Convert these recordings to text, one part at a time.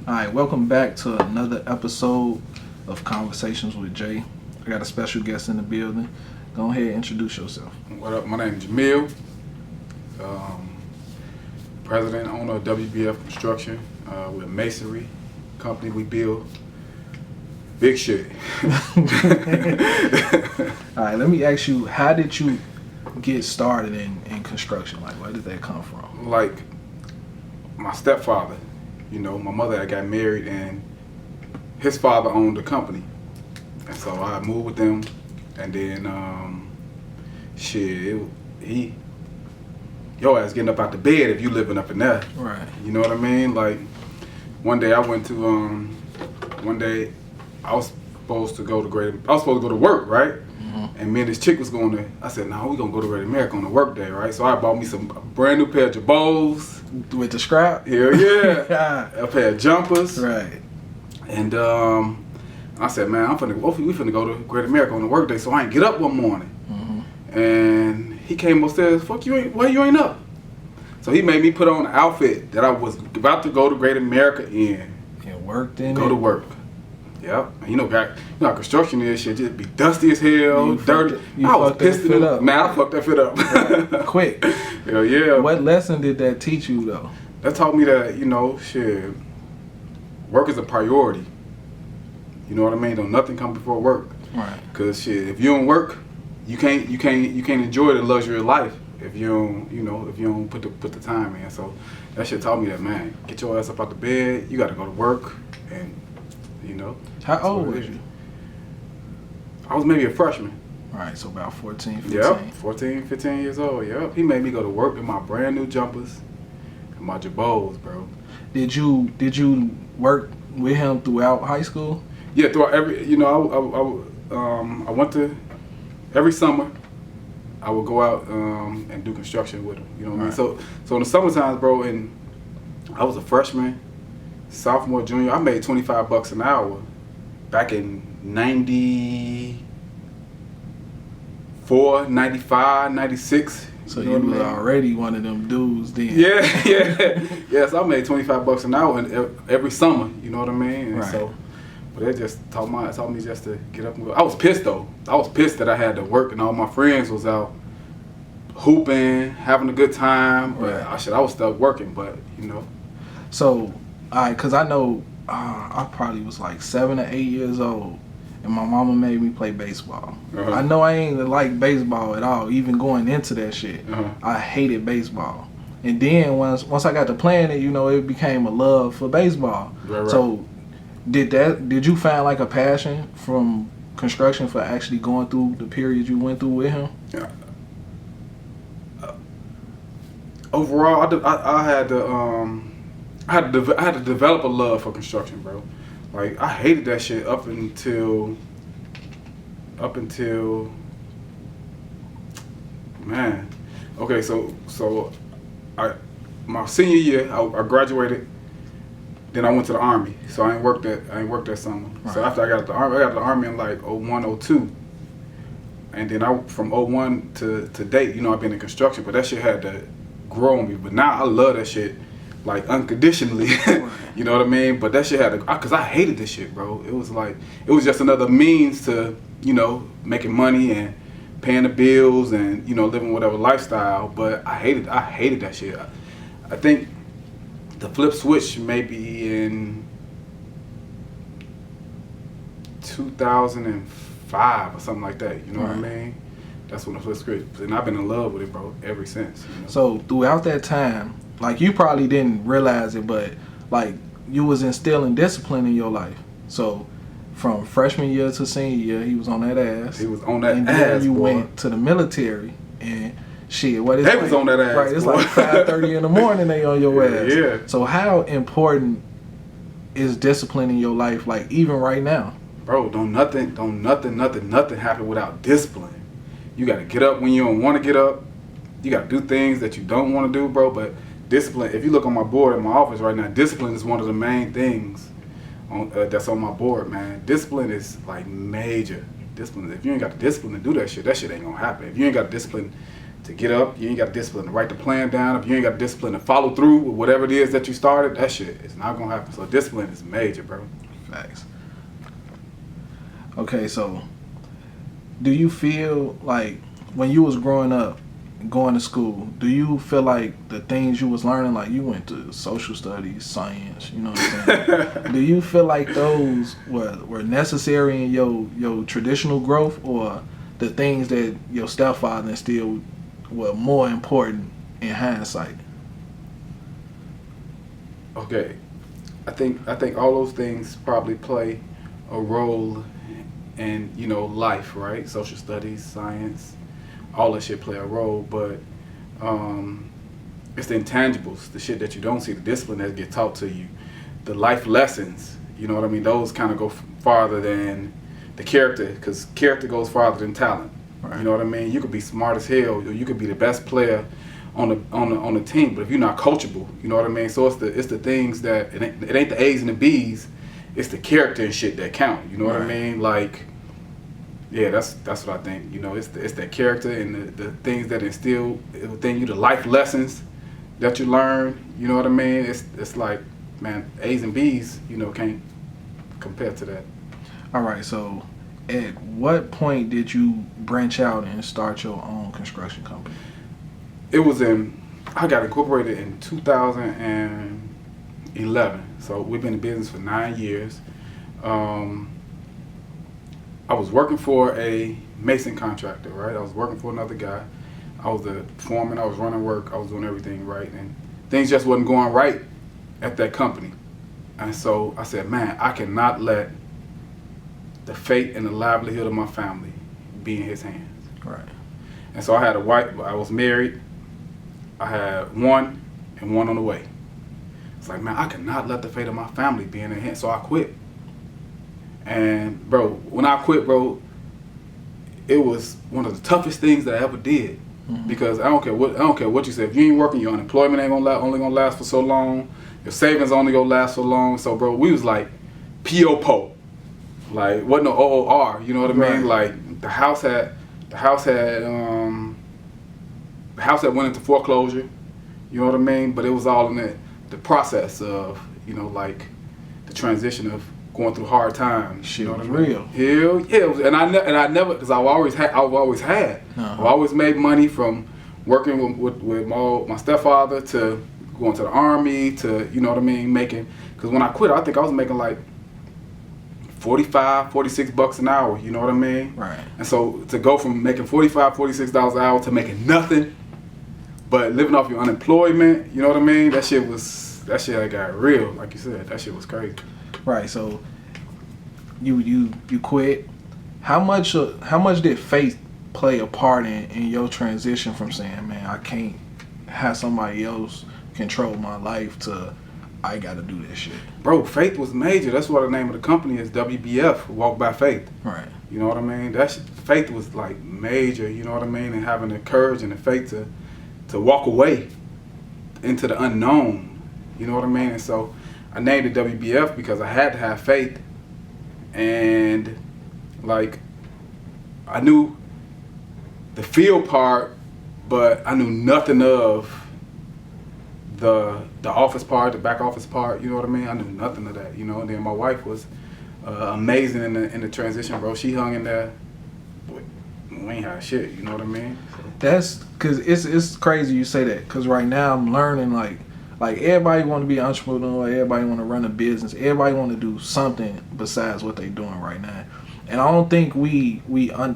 All right, welcome back to another episode of Conversations with Jay. I got a special guest in the building. Go ahead and introduce yourself. What up? My name is Jameel, president, owner of WBF Construction. We're a masonry company. We build big shit. All right, let me ask you, how did you get started in construction? Like, where did that come from? Like my stepfather, my mother had got married and his father owned the company. And so I moved with them, and then your ass getting up out the bed if you living up in there. Right. You know what I mean? Like one day I went to I was supposed to go to work, right? Mm-hmm. And me and this chick was going to. I said, "No, we gonna go to Great America on the work day, right?" So I bought me some brand new pair of Jabos with the scrap. Hell yeah, a pair of jumpers. Right. And I said, "Man, we finna go to Great America on the work day." So I ain't get up one morning, mm-hmm. and he came upstairs. "Fuck you ain't? Why you ain't up?" So he made me put on the outfit that I was about to go to Great America in. And worked in. Go to work. Yep. And you know how construction is, shit just be dusty as hell, dirty. I was pissed at him. Man, I fucked that fit up. Right. Quick. Hell yeah. What lesson did that teach you though? That taught me that, shit, work is a priority. You know what I mean? Don't nothing come before work. Right. Cause shit, if you don't work, you can't enjoy the luxury of life if you don't put the time in. So that shit taught me that, man, get your ass up out the bed. You got to go to work, and How old was you? I was maybe a freshman. All right, so about 14, 15. Yep, 14, 15 years old. Yep. He made me go to work in my brand new jumpers and my Jabos, bro. Did you work with him throughout high school? Yeah, throughout I went to every summer. I would go out and do construction with him. You know what I mean? So in the summertime, bro, and I was a freshman, sophomore, junior. I made $25 an hour back in 94, 95, 96. So you were already one of them dudes then. Yeah. So I made $25 an hour every summer. You know what I mean? And right. So, but it just taught me just to get up and go. I was pissed though. I was pissed that I had to work and all my friends was out hooping, having a good time. But right. I was stuck working. But So, cause I know I probably was like 7 or 8 years old, and my mama made me play baseball. Uh-huh. I know I ain't like baseball at all. Even going into that shit, I hated baseball. And then once I got to playing it, it became a love for baseball. Right. So, did you find like a passion from construction for actually going through the period you went through with him? Yeah. Overall, I had to develop a love for construction, bro. Like I hated that shit up until man. Okay, so my senior year I graduated. Then I went to the Army, so I ain't worked that summer. Right. So after I got to the Army in like 01, 02. And then from 01 to date, I've been in construction, but that shit had to grow on me. But now I love that shit, like unconditionally. You know what I mean? But that shit had to, cause I hated this shit, bro. It was just another means to, making money and paying the bills and, living whatever lifestyle. But I hated that shit. I think the flip switch maybe in 2005 or something like that. You know what I mean? That's when the flip switch. And I've been in love with it, bro, ever since. So throughout that time, like you probably didn't realize it, but like you was instilling discipline in your life. So from freshman year to senior year, he was on that ass. He was on that and ass, then you boy. went to the military and shit. What is they was on that ass, right? It's boy. like 5:30 in the morning. They on your ass. Yeah. So how important is discipline in your life? Like even right now, bro. Don't nothing happen without discipline. You got to get up when you don't want to get up. You got to do things that you don't want to do, bro. But discipline. If you look on my board in my office right now, discipline is one of the main things that's on my board, man. Discipline is like major. Discipline. If you ain't got the discipline to do that shit ain't gonna happen. If you ain't got the discipline to get up. You ain't got discipline to write the plan down. If you ain't got discipline to follow through with whatever it is that you started, that shit is not gonna happen. So discipline is major, bro. Facts. Okay, so do you feel like when you was growing up, going to school, do you feel like the things you was learning, like you went to social studies, science, you know what I'm saying? Do you feel like those were necessary in your traditional growth, or the things that your stepfather instilled were more important in hindsight? Okay, I think all those things probably play a role in, you know, life, right? Social studies, science, all that shit play a role, but it's the intangibles, the shit that you don't see, the discipline that get taught to you, the life lessons, you know what I mean? Those kind of go farther than the character, because character goes farther than talent. Right. You know what I mean? You could be smart as hell, or you could be the best player on the team, but if you're not coachable, you know what I mean? So it's the things that it ain't the A's and the B's, it's the character and shit that count. You know what I mean? Like, yeah, that's what I think. You know, it's that character and the things that instill within you, the life lessons that you learn. You know what I mean? It's like, man, A's and B's, you know, can't compare to that. All right, so at what point did you branch out and start your own construction company? It was I got incorporated in 2011. So we've been in business for 9 years. I was working for a mason contractor, right? I was working for another guy. I was the foreman. I was running work. I was doing everything right, and things just wasn't going right at that company. And so I said, man, I cannot let the fate and the livelihood of my family be in his hands. Right. And so I had a wife. I was married. I had one and one on the way. It's like, man, I cannot let the fate of my family be in their hands. So I quit. And bro, when I quit, bro, it was one of the toughest things that I ever did. Mm-hmm. Because I don't care what you say. If you ain't working, your unemployment ain't only gonna last for so long. Your savings only gonna last so long. So bro, we was like P.O.P.O. Like wasn't no OOR. You know what I mean? Like the house had went into foreclosure. You know what I mean? But it was all in the process of, you know, like the transition of going through hard times. Shit, you know was what I mean? real. Hell yeah, and I never, because I've always had. I've always made money from working with my stepfather to going to the army to, you know what I mean, making. Because when I quit, I think I was making like $45, $46 an hour. You know what I mean? Right. And so to go from making $45, $46 an hour to making nothing, but living off your unemployment, you know what I mean? That shit I got real. Like you said, that shit was crazy. Right. So you quit. How much did faith play a part in your transition from saying, man, I can't have somebody else control my life, to I gotta do this shit? Bro, faith was major. That's what the name of the company is, WBF, Walk by Faith. Right. You know what I mean? Faith was like major, you know what I mean? And having the courage and the faith to walk away into the unknown, you know what I mean? And so I named it WBF because I had to have faith, and like I knew the field part, but I knew nothing of the office part, the back office part. You know what I mean? I knew nothing of that. You know, and then my wife was amazing in the transition, bro. She hung in there. But we ain't had shit. You know what I mean? So. That's because it's crazy you say that, because right now I'm learning like everybody want to be an entrepreneur, everybody want to run a business, everybody want to do something besides what they doing right now. And I don't think we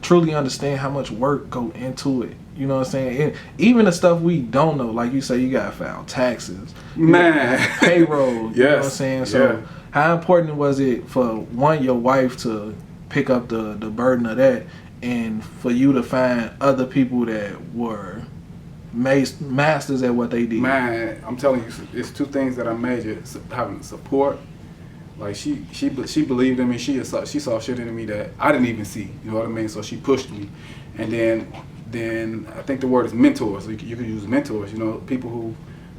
truly understand how much work go into it. You know what I'm saying? And even the stuff we don't know, like you say, you got to file taxes, man, payroll. Yes. You know what I'm saying? So how important was it for your wife to pick up the burden of that, and for you to find other people that were masters at what they did? Man, I'm telling you, it's two things that are major. Having support. Like she believed in me. She saw shit in me that I didn't even see. You know what I mean? So she pushed me, and then I think the word is mentors. So you could use mentors. You know, people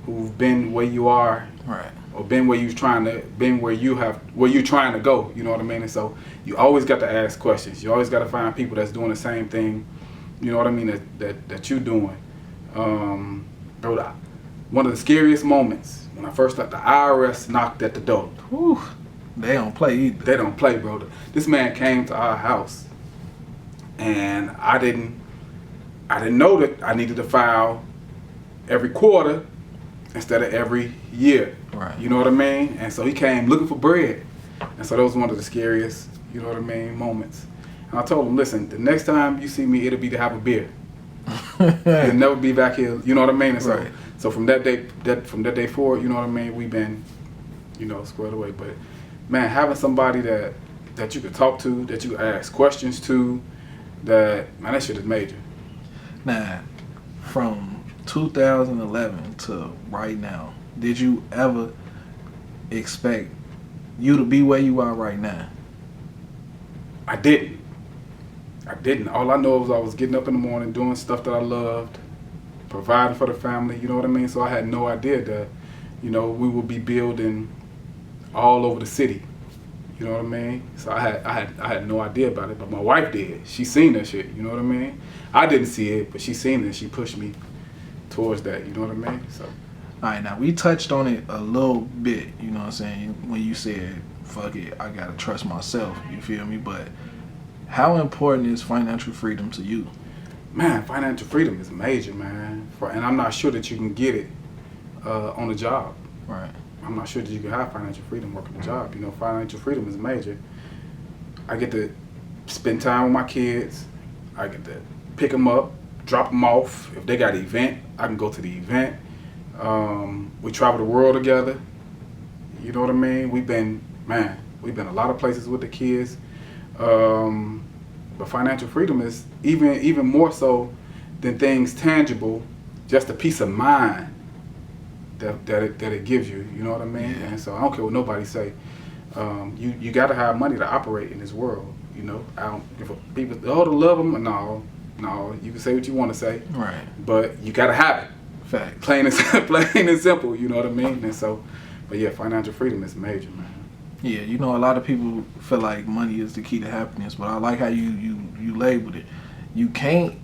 who've been where you are, right, or been where you're trying to go. You know what I mean? And so you always got to ask questions. You always got to find people that's doing the same thing. You know what I mean? That you're doing. Bro, one of the scariest moments when I first left, the IRS knocked at the door. Whew. They don't play either. They don't play, bro. This man came to our house, and I didn't know that I needed to file every quarter instead of every year. Right. You know what I mean? And so he came looking for bread, and so that was one of the scariest, you know what I mean, moments. And I told him, listen, the next time you see me, it'll be to have a beer. You'll never be back here. You know what I mean? And so, right. so from that day forward, you know what I mean, we've been, you know, squared away. But man, having somebody that you could talk to, that you could ask questions to, that shit is major. Now, from 2011 to right now, did you ever expect you to be where you are right now? I didn't. All I know was I was getting up in the morning, doing stuff that I loved, providing for the family, you know what I mean? So I had no idea that, you know, we would be building all over the city. You know what I mean? So I had no idea about it, but my wife did. She seen that shit, you know what I mean? I didn't see it, but she seen it and she pushed me towards that, you know what I mean? So. All right, now we touched on it a little bit, you know what I'm saying, when you said, fuck it, I gotta trust myself, you feel me? But how important is financial freedom to you? Man, financial freedom is major, man. And I'm not sure that you can get it on the job. Right. I'm not sure that you can have financial freedom working a job. You know, financial freedom is major. I get to spend time with my kids. I get to pick them up, drop them off. If they got an event, I can go to the event. We travel the world together. You know what I mean? We've been a lot of places with the kids. But financial freedom is even more so than things tangible, just a peace of mind that it gives you. You know what I mean? Yeah. And so I don't care what nobody say. You got to have money to operate in this world. You know, if people to love them, no, you can say what you want to say. Right. But you got to have it. Fact. Plain and simple. You know what I mean? And so, but yeah, financial freedom is major, man. Yeah, you know, a lot of people feel like money is the key to happiness, but I like how you labeled it. You can't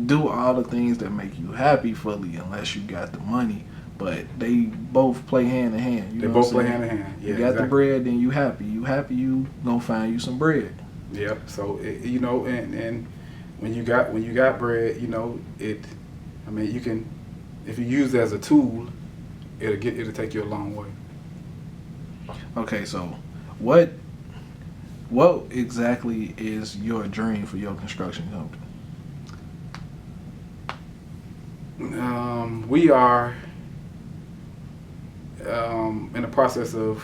do all the things that make you happy fully unless you got the money, but they both play hand in hand. They both play hand in hand. Yeah, you got the bread, then you happy. You happy, you gonna find you some bread. Yep. So you know, and when you got bread, you know, you can, if you use it as a tool, it'll take you a long way. Okay, so what exactly is your dream for your construction company? We are in the process of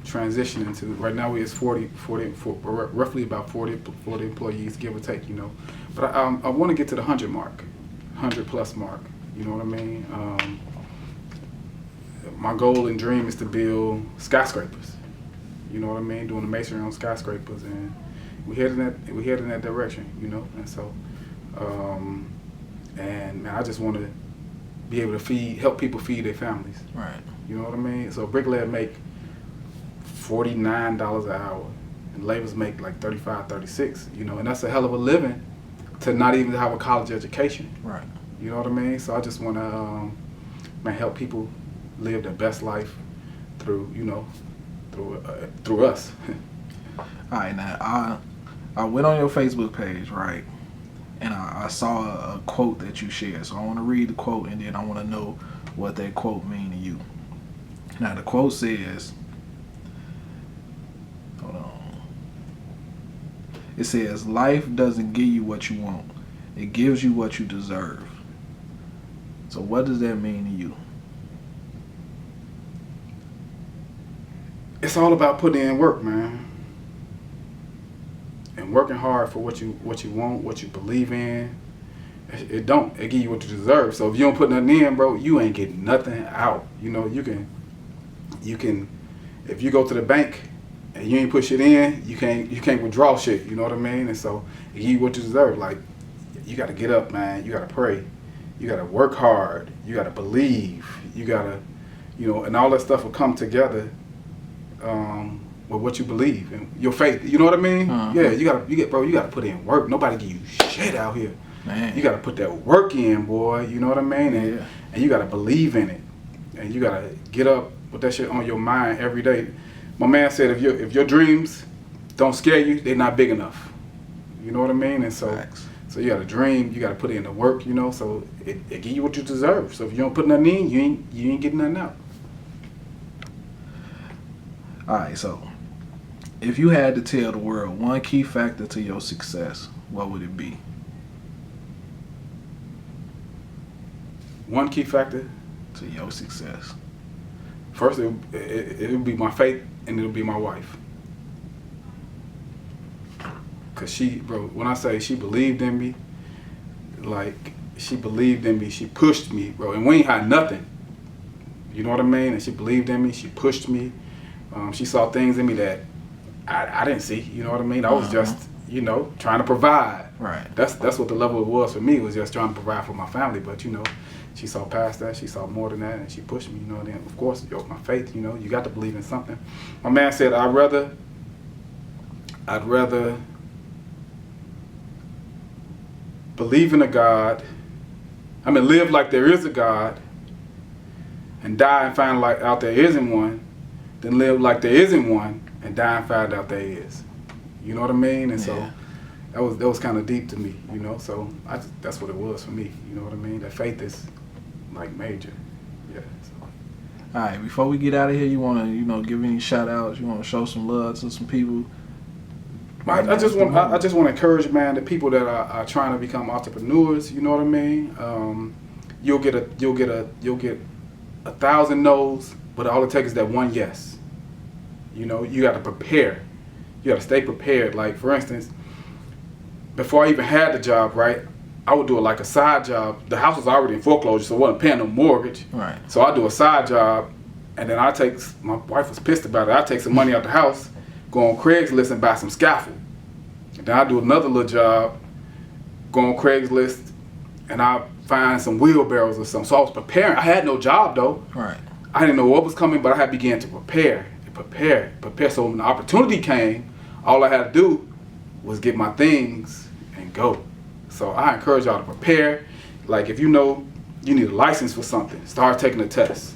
transitioning to, right now it's 40 roughly about 40 employees, give or take, you know. But I want to get to the 100 plus mark, you know what I mean? My goal and dream is to build skyscrapers. You know what I mean? Doing the masonry on skyscrapers, and we head in that direction. You know, and so, and man, I just want to be able to help people feed their families. Right. You know what I mean? So bricklayer make $49 an hour, and laborers make like $35, $36. You know, and that's a hell of a living to not even have a college education. Right. You know what I mean? So I just want to help people live their best life through us. All right, now I went on your Facebook page, right, and I saw a quote that you shared. So I want to read the quote, and then I want to know what that quote mean to you. Now the quote says, hold on. It says, "Life doesn't give you what you want; it gives you what you deserve." So what does that mean to you? It's all about putting in work, man, and working hard for what you want, what you believe in. It give you what you deserve. So if you don't put nothing in, bro, you ain't getting nothing out. You know, you can if you go to the bank and you ain't put shit in, you can't withdraw shit. You know what I mean? And so it give you what you deserve. Like, you got to get up, man. You got to pray. You got to work hard. You got to believe. You got to, you know, and all that stuff will come together. With what you believe and your faith, you know what I mean? Uh-huh. Yeah, you gotta put in work. Nobody give you shit out here. Man. You got to put that work in, boy. You know what I mean? And you got to believe in it, and you got to get up with that shit on your mind every day. My man said, if your dreams don't scare you, they're not big enough. You know what I mean? And so. Facts. So you got to dream, you got to put in the work, you know, so it give you what you deserve. So if you don't put nothing in, you ain't getting nothing out. All right, so if you had to tell the world one key factor to your success, what would it be? One key factor to your success. First, it would be my faith, and it'll be my wife. Cause when I say she believed in me, like she believed in me, she pushed me, bro. And we ain't had nothing. You know what I mean? And she believed in me, she pushed me. She saw things in me that I didn't see. You know what I mean? I was just, trying to provide. Right. That's what the level it was for me, was just trying to provide for my family. But she saw past that, she saw more than that, and she pushed me. Then of course, my faith. You got to believe in something. My man said, I'd rather believe in a God, live like there is a God and die and find out there isn't one, than live like there isn't one and die and find out there is. You know what I mean? And so that was kind of deep to me, so that's what it was for me. You know what I mean? That faith is like major. Yeah. So. All right, before we get out of here, you want to, give any shout outs? You want to show some love to some people? I just want to encourage, man, the people that are trying to become entrepreneurs. You know what I mean? You'll get 1,000 no's, but all it takes is that one yes. You got to prepare. You got to stay prepared. Like, for instance, before I even had the job, right, I would do it like a side job. The house was already in foreclosure, so I wasn't paying no mortgage. Right. So I do a side job, and then my wife was pissed about it. I take some money out the house, go on Craigslist and buy some scaffold. And then I do another little job, go on Craigslist, and I find some wheelbarrows or something. So I was preparing. I had no job though. Right. I didn't know what was coming, but I had began to prepare. So when the opportunity came, all I had to do was get my things and go. So I encourage y'all to prepare. Like, if you need a license for something, start taking the test.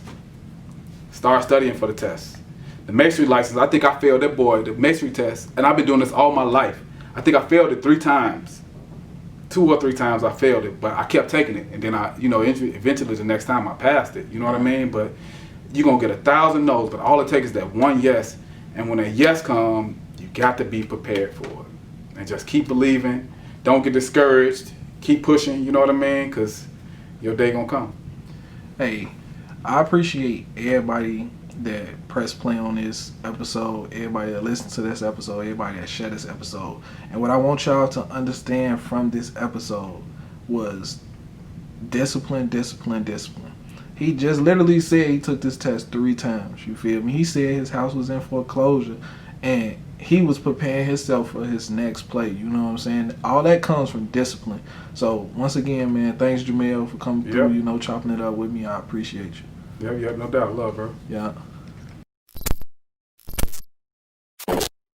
Start studying for the test. The masonry license, I think I failed the masonry test, and I've been doing this all my life. I think I failed it 3 times. 2 or 3 times I failed it, but I kept taking it. And then eventually the next time I passed it. You know what I mean? But you're going to get 1,000 no's, but all it takes is that one yes. And when that yes comes, you got to be prepared for it. And just keep believing. Don't get discouraged. Keep pushing, you know what I mean? Because your day going to come. Hey, I appreciate everybody that press play on this episode, everybody that listened to this episode, everybody that shared this episode. And what I want y'all to understand from this episode was discipline. He just literally said he took this test 3 times. You feel me? He said his house was in foreclosure, and he was preparing himself for his next play. You know what I'm saying? All that comes from discipline. So once again, man, thanks Jameel for coming through. Chopping it up with me. I appreciate you. Yeah, no doubt. Love, bro. Yeah.